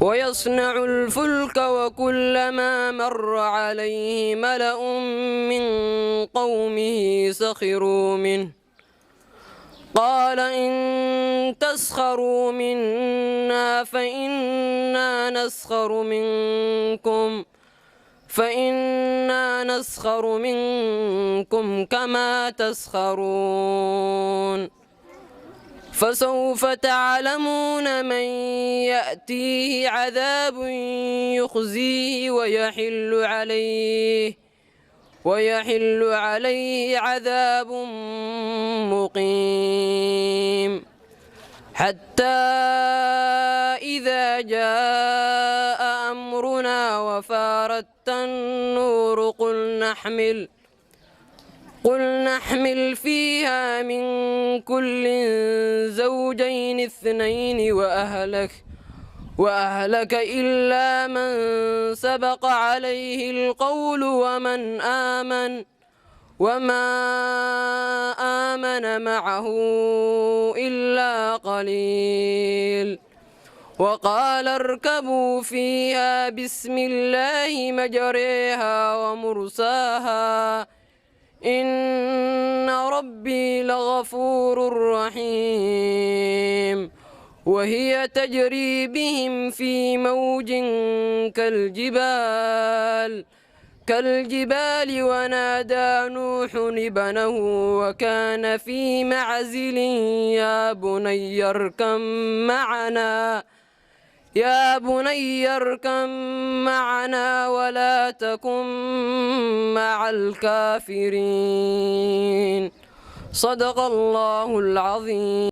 ويصنع الفلك وكلما مر عليه ملأ من قومه سخروا منه قال إن تسخروا منا فإنا نسخر منكم كما تسخرون فسوف تعلمون من يأتيه عذاب يخزيه ويحل عليه عذاب مقيم حتى إذا جاء أمرنا وفارت النور قل نحمل فيها من كل زوجين اثنين وأهلك إلا من سبق عليه القول وما آمن معه إلا قليل وقال اركبوا فيها بسم الله مجريها ومرساها إن ربي لغفور رحيم وهي تجري بهم في موج كالجبال ونادى نوح ابنه وكان في معزل يا بني اركم معنا ولا تكن مع الكافرين صدق الله العظيم.